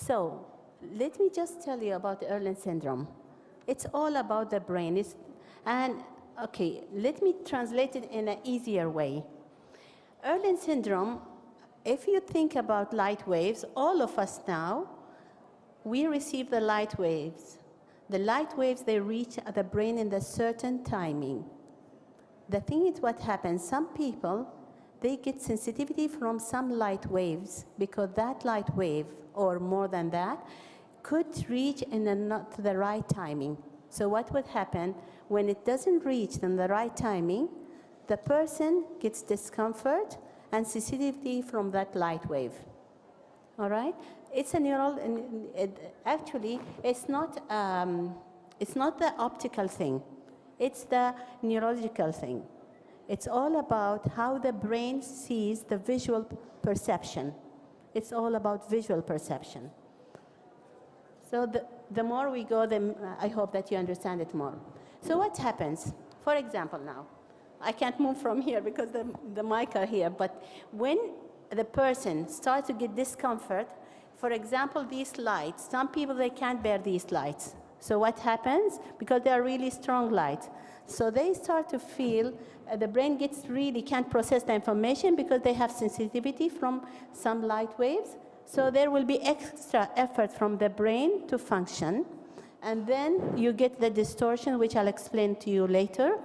So let me just tell you about Irlen syndrome. It's all about the brain. Okay, let me translate it in an easier way. Irlen syndrome, if you think about light waves, all of us now, we receive the light waves. The light waves, they reach the brain in a certain timing. The thing is what happens, some people, they get sensitivity from some light waves because that light wave, or more than that, could reach in not the right timing. So what would happen, when it doesn't reach in the right timing, the person gets discomfort and sensitivity from that light wave. All right? It's a neural, actually, it's not the optical thing. It's the neurological thing. It's all about how the brain sees the visual perception. It's all about visual perception. So the more we go, I hope that you understand it more. So what happens? For example now, I can't move from here because the mic are here, but when the person starts to get discomfort, for example, these lights, some people, they can't bear these lights. So what happens? Because they are really strong lights. So they start to feel, the brain can't process the information because they have sensitivity from some light waves. So there will be extra effort from the brain to function. And then you get the distortion, which I'll explain to you later.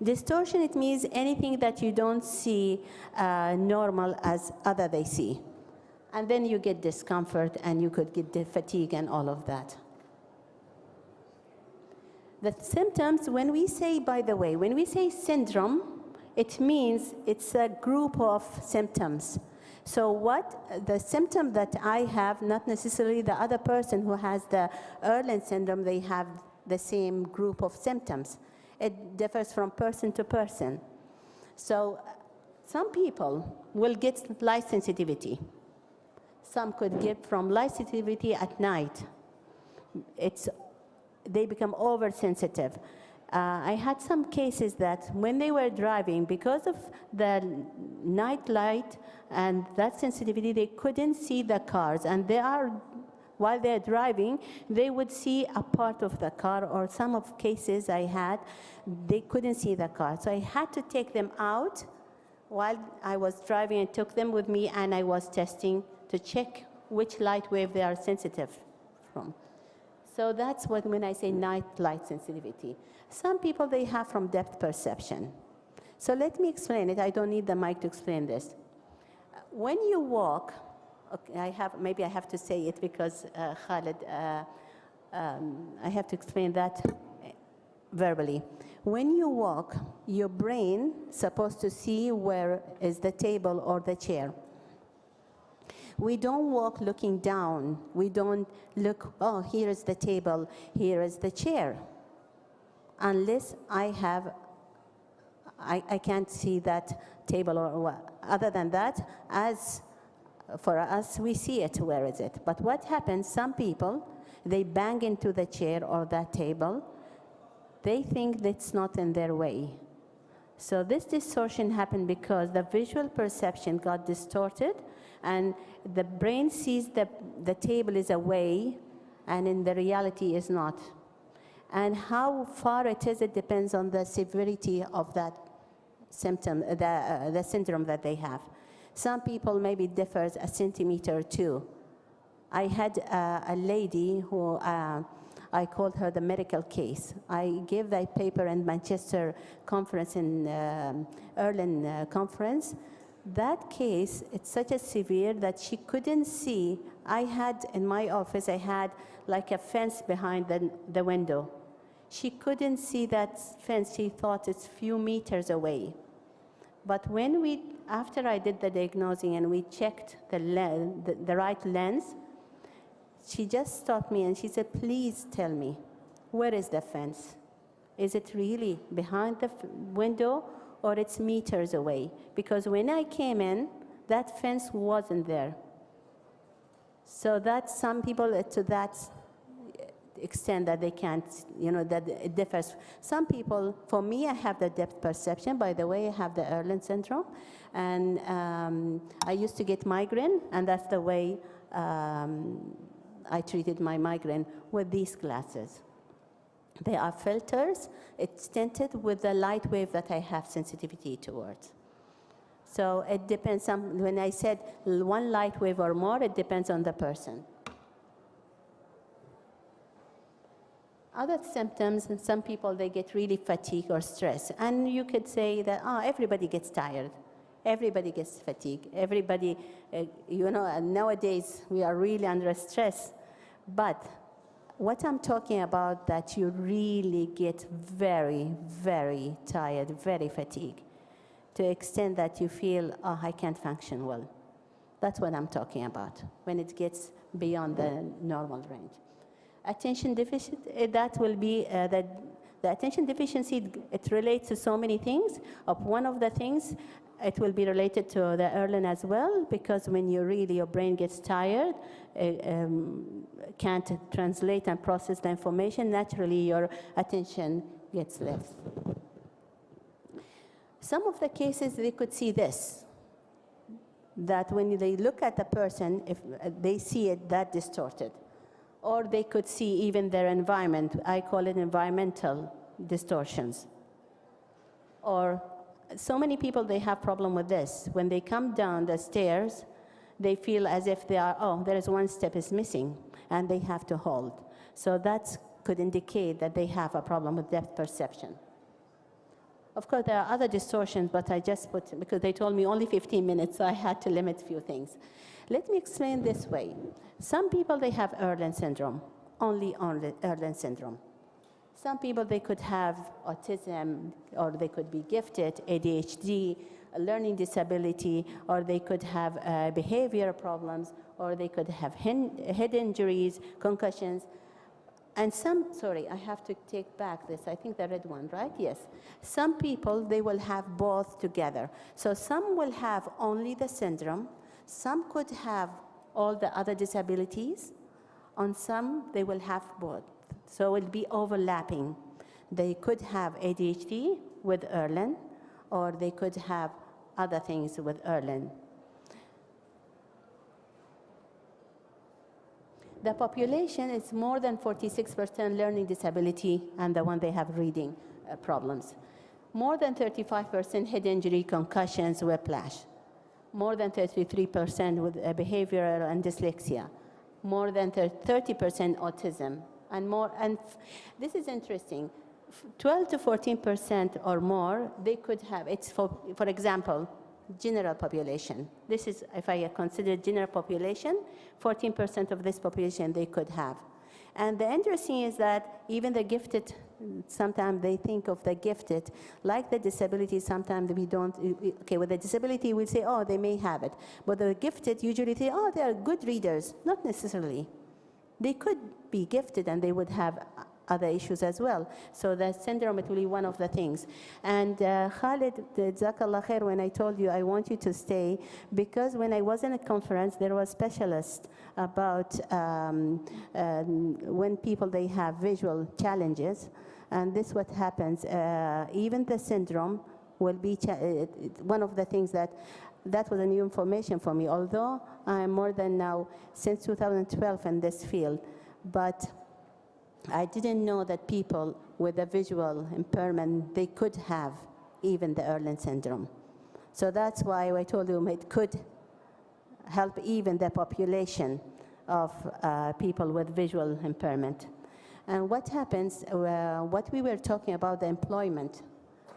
Distortion, it means anything that you don't see normal as other they see. And then you get discomfort, and you could get fatigue and all of that. The symptoms, when we say, by the way, when we say syndrome, it means it's a group of symptoms. So what the symptom that I have, not necessarily the other person who has the Irlen syndrome, they have the same group of symptoms. It differs from person to person. So some people will get light sensitivity. Some could get from light sensitivity at night. They become oversensitive. I had some cases that when they were driving, because of the night light and that sensitivity, they couldn't see the cars. And while they're driving, they would see a part of the car, or some of cases I had, they couldn't see the car. So I had to take them out while I was driving, and took them with me, and I was testing to check which light wave they are sensitive from. So that's when I say night light sensitivity. Some people, they have from depth perception. So let me explain it. I don't need the mic to explain this. When you walk, okay, maybe I have to say it because Khaled, I have to explain that verbally. When you walk, your brain is supposed to see where is the table or the chair. We don't walk looking down. We don't look, oh, here is the table, here is the chair. Unless I can't see that table or what. Other than that, as for us, we see it, where is it? But what happens, some people, they bang into the chair or that table. They think that's not in their way. So this distortion happened because the visual perception got distorted, and the brain sees the table is away, and in the reality is not. And how far it is, it depends on the severity of that symptom, the syndrome that they have. Some people maybe differs a centimeter or two. I had a lady who, I called her the medical case. I gave that paper in Manchester conference, in Irlen conference. That case, it's such a severe that she couldn't see. I had, in my office, I had like a fence behind the window. She couldn't see that fence. She thought it's few meters away. But after I did the diagnosing and we checked the right lens, she just stopped me and she said, please tell me, where is the fence? Is it really behind the window, or it's meters away? Because when I came in, that fence wasn't there. So that's some people, extent that they can't, that it differs. Some people, for me, I have the depth perception. By the way, I have the Irlen syndrome. And I used to get migraine, and that's the way I treated my migraine with these glasses. They are filters. It's tinted with the light wave that I have sensitivity towards. So it depends. When I said one light wave or more, it depends on the person. Other symptoms, some people, they get really fatigued or stressed. And you could say that, everybody gets tired. Everybody gets fatigued. Everybody, nowadays we are really under stress. But what I'm talking about, that you really get very, very tired, very fatigued, to the extent that you feel, I can't function well. That's what I'm talking about, when it gets beyond the normal range. Attention deficit, that will be the attention deficiency, it relates to so many things. One of the things, it will be related to the Irlen as well, because when your brain gets tired, can't translate and process the information, naturally your attention gets less. Some of the cases, they could see this, that when they look at a person, if they see it that distorted, or they could see even their environment. I call it environmental distortions. Or so many people, they have problem with this. When they come down the stairs, they feel as if they are, there is one step is missing, and they have to hold. So that could indicate that they have a problem with depth perception. Of course, there are other distortions, but I just put, because they told me only 15 minutes, so I had to limit a few things. Let me explain this way. Some people, they have Irlen syndrome, only Irlen syndrome. Some people, they could have autism, or they could be gifted, ADHD, a learning disability, or they could have behavioral problems, or they could have head injuries, concussions. And sorry, I have to take back this. I think the red one, right? Yes. Some people, they will have both together. So some will have only the syndrome. Some could have all the other disabilities. On some, they will have both. So it will be overlapping. They could have ADHD with Irlen, or they could have other things with Irlen. The population is more than 46% learning disability, and the one they have reading problems. More than 35% head injury, concussions, whiplash. More than 33% with behavioral and dyslexia. More than 30% autism. And this is interesting. 12 to 14% or more, they could have, it's for example, general population. This is, if I consider general population, 14% of this population they could have. And the interesting is that even the gifted, sometimes they think of the gifted, like the disability, sometimes we don't, okay, with the disability we'll say, they may have it. But the gifted usually say, they are good readers. Not necessarily. They could be gifted and they would have other issues as well. So the syndrome, it will be one of the things. And Khalid, Jazakallah khair, when I told you I want you to stay, because when I was in a conference, there was specialists about when people, they have visual challenges. And this what happens, even the syndrome will be, one of the things that was a new information for me, although I'm more than now, since 2012 in this field, but I didn't know that people with a visual impairment, they could have even the Irlen syndrome. So that's why I told you it could help even the population of people with visual impairment. And what happens, what we were talking about, the employment,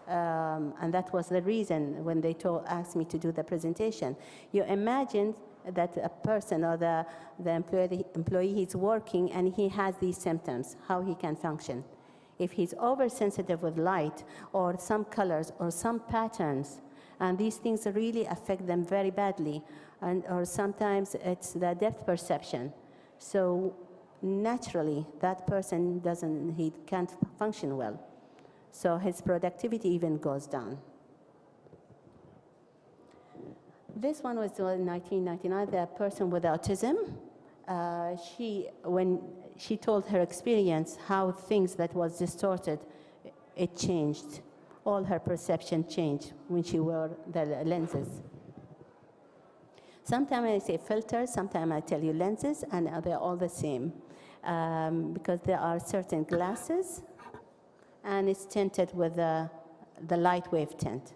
and that was the reason when they asked me to do the presentation. You imagine that a person or the employee, he's working and he has these symptoms, how he can function. If he's oversensitive with light or some colors or some patterns, and these things really affect them very badly, or sometimes it's the depth perception. So naturally, that person he can't function well. So his productivity even goes down. This one was in 1999, the person with autism. when she told her experience, how things that was distorted, it changed. All her perception changed when she wore the lenses. Sometimes I say filters, sometimes I tell you lenses, and they're all the same. Because there are certain glasses, and it's tinted with the light wave tint.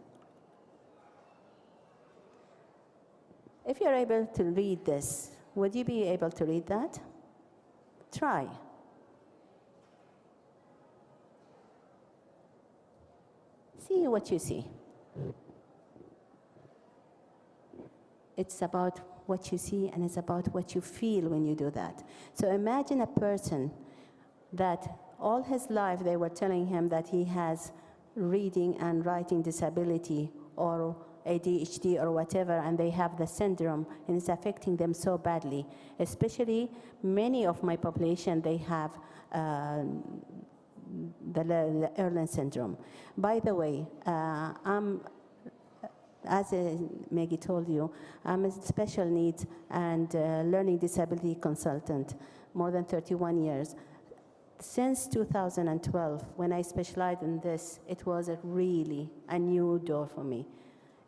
If you're able to read this, would you be able to read that? Try. See what you see. It's about what you see, and it's about what you feel when you do that. So imagine a person that all his life they were telling him that he has reading and writing disability or ADHD or whatever, and they have the syndrome, and it's affecting them so badly. Especially many of my population, they have the Irlen syndrome. By the way, as Maggie told you, I'm a special needs and learning disability consultant, more than 31 years. Since 2012, when I specialized in this, it was really a new door for me.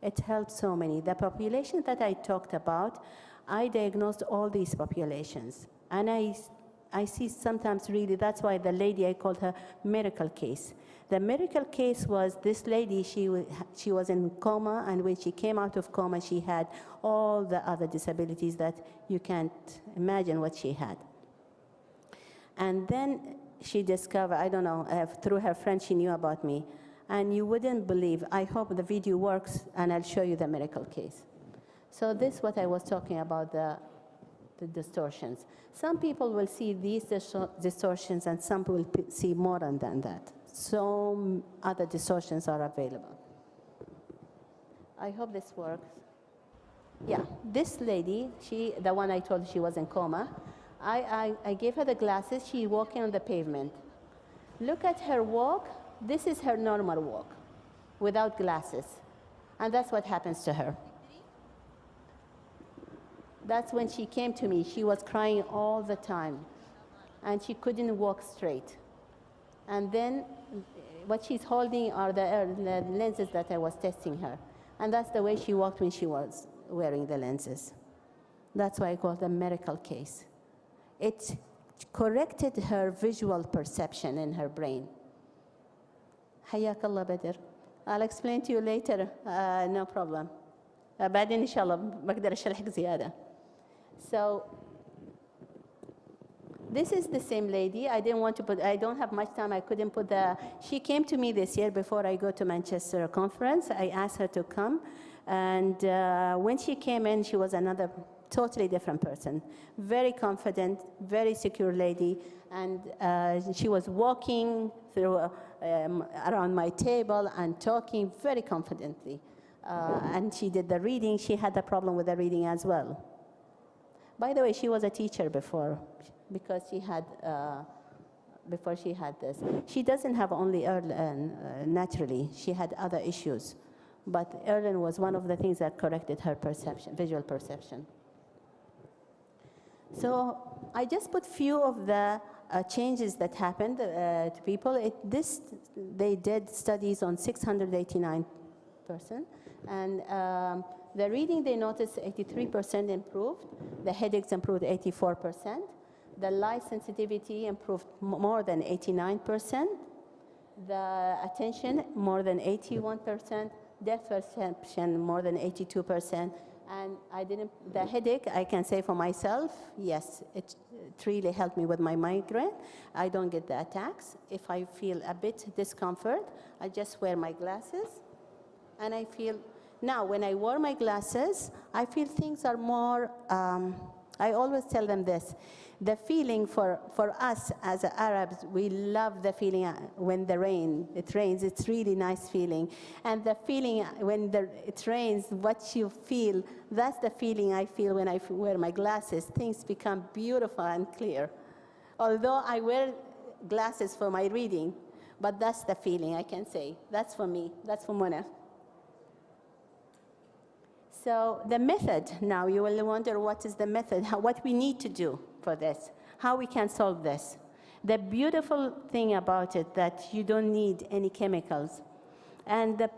It helped so many. The population that I talked about, I diagnosed all these populations. And I see sometimes really, that's why the lady, I called her miracle case. The miracle case was this lady, she was in coma, and when she came out of coma, she had all the other disabilities that you can't imagine what she had. And then she discovered, I don't know, through her friend, she knew about me. And you wouldn't believe, I hope the video works, and I'll show you the miracle case. So this is what I was talking about, the distortions. Some people will see these distortions, and some will see more than that. So other distortions are available. I hope this works. Yeah, this lady, the one I told you she was in coma, I gave her the glasses. She walking on the pavement. Look at her walk. This is her normal walk without glasses. And that's what happens to her. That's when she came to me. She was crying all the time, and she couldn't walk straight. And then what she's holding are the lenses that I was testing her. And that's the way she walked when she was wearing the lenses. That's why I call it a miracle case. It corrected her visual perception in her brain. حياك الله بدر. I'll explain to you later, no problem. بعدين إن شاء الله بقدر أشرحك زيادة. So this is the same lady. I didn't want to put, I don't have much time. I couldn't put she came to me this year before I go to Manchester conference. I asked her to come. And when she came in, she was another totally different person. Very confident, very secure lady. And she was walking through around my table and talking very confidently. And she did the reading. She had a problem with the reading as well. By the way, she was a teacher before, because she had, before she had this. She doesn't have only Irlen naturally. She had other issues. But Irlen was one of the things that corrected her perception, visual perception. So I just put few of the changes that happened to people. They did studies on 689 person, and the reading they noticed 83% improved. The headaches improved 84%. The light sensitivity improved more than 89%. The attention more than 81%. Depth perception more than 82%. And the headache, I can say for myself, yes, it really helped me with my migraine. I don't get the attacks. If I feel a bit discomfort, I just wear my glasses, and I feel, now when I wear my glasses, I feel things are more, I always tell them this, the feeling for us as Arabs, we love the feeling when it rains, it's really nice feeling. And the feeling when it rains, what you feel, that's the feeling I feel when I wear my glasses. Things become beautiful and clear. Although I wear glasses for my reading, but that's the feeling I can say. That's for me, that's for Mona. So the method, now you will wonder what is the method, what we need to do for this, how we can solve this. The beautiful thing about it that you don't need any chemicals. And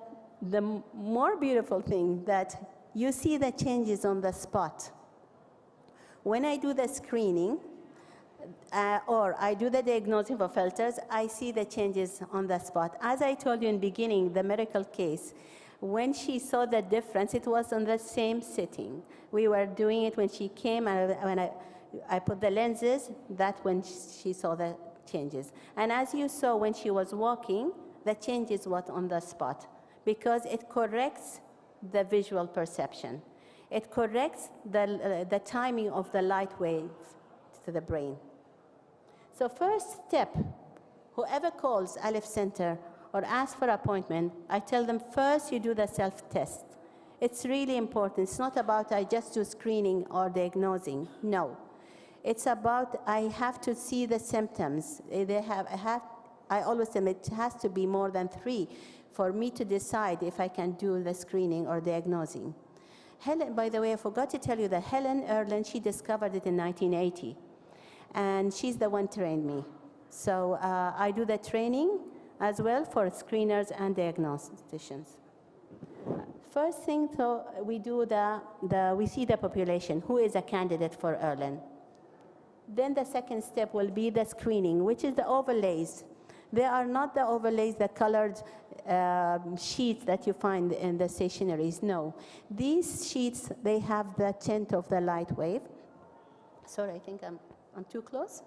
the more beautiful thing that you see the changes on the spot. When I do the screening, or I do the diagnosing for filters, I see the changes on the spot. As I told you in the beginning, the miracle case, when she saw the difference, it was on the same sitting. We were doing it when she came, and when I put the lenses, that's when she saw the changes. And as you saw when she was walking, the changes was on the spot, because it corrects the visual perception. It corrects the timing of the light waves to the brain. So first step, whoever calls Alef Center or asks for appointment, I tell them first you do the self-test. It's really important. It's not about I just do screening or diagnosing. No. It's about I have to see the symptoms. I always say it has to be more than 3 for me to decide if I can do the screening or diagnosing. Helen, by the way, I forgot to tell you that Helen Irlen, she discovered it in 1980. And she's the one trained me. So I do the training as well for screeners and diagnosticians. First thing, so we do we see the population, who is a candidate for Irlen. Then the second step will be the screening, which is the overlays. They are not the overlays, the colored sheets that you find in the stationaries, no. These sheets, they have the tint of the light wave. Sorry, I think I'm too close.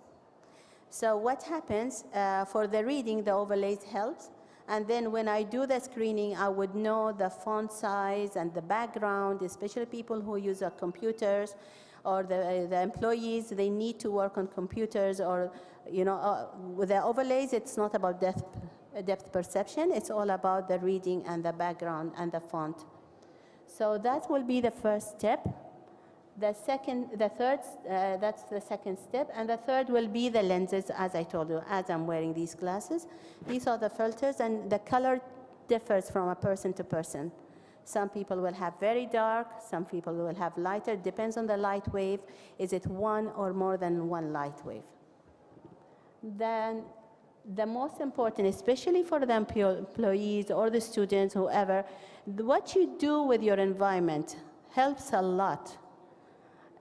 So what happens, for the reading, the overlays helps. And then when I do the screening, I would know the font size and the background, especially people who use computers, or the employees, they need to work on computers, or, you know, with the overlays, it's not about depth perception, it's all about the reading and the background and the font. So that will be the first step. That's the second step, and the third will be the lenses, as I told you, as I'm wearing these glasses. These are the filters, and the color differs from a person to person. Some people will have very dark, some people will have lighter, depends on the light wave. Is it one or more than one light wave? Then the most important, especially for the employees or the students, whoever, what you do with your environment helps a lot.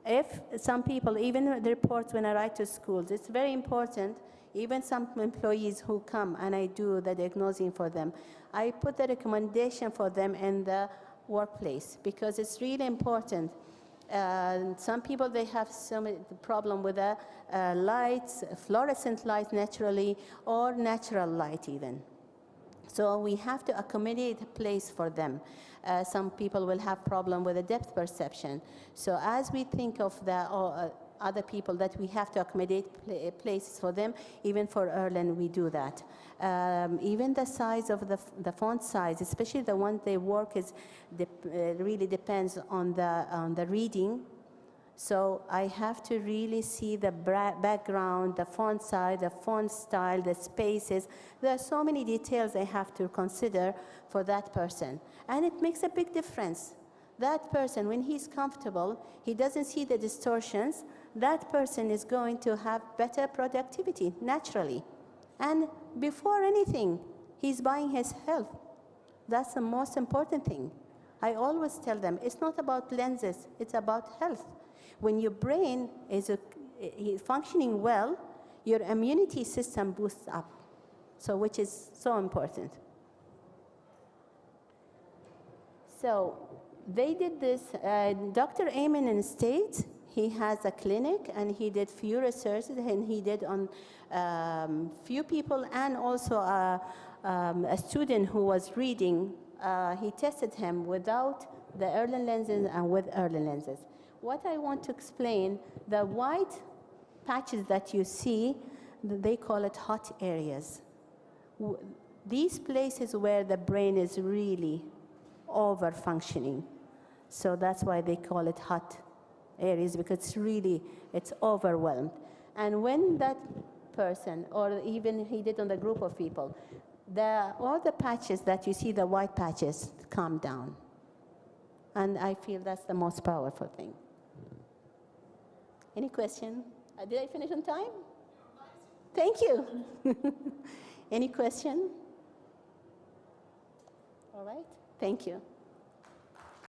If some people, even the reports when I write to schools, it's very important, even some employees who come and I do the diagnosing for them, I put the recommendation for them in the workplace, because it's really important. Some people, they have some problem with the lights, fluorescent light naturally, or natural light even. So we have to accommodate a place for them. Some people will have problem with the depth perception. So as we think of the other people that we have to accommodate places for them, even for Irlen, we do that. Even the size of the font size, especially the one they work, really depends on the reading. So I have to really see the background, the font size, the font style, the spaces. There are so many details I have to consider for that person. And it makes a big difference. That person, when he's comfortable, he doesn't see the distortions, that person is going to have better productivity, naturally. And before anything, he's buying his health. That's the most important thing. I always tell them, it's not about lenses, it's about health. When your brain is functioning well, your immunity system boosts up, so which is so important. So they did this, Dr. Amen in the States, he has a clinic and he did few researches, and he did on few people, and also a student who was reading, he tested him without the Irlen lenses and with Irlen lenses. What I want to explain, the white patches that you see, they call it hot areas. These places where the brain is really over-functioning. So that's why they call it hot areas, because it's overwhelmed. And when that person, or even he did on the group of people, all the patches that you see, the white patches, calm down. And I feel that's the most powerful thing. Any question? Did I finish on time? Thank you. Any question? All right, thank you.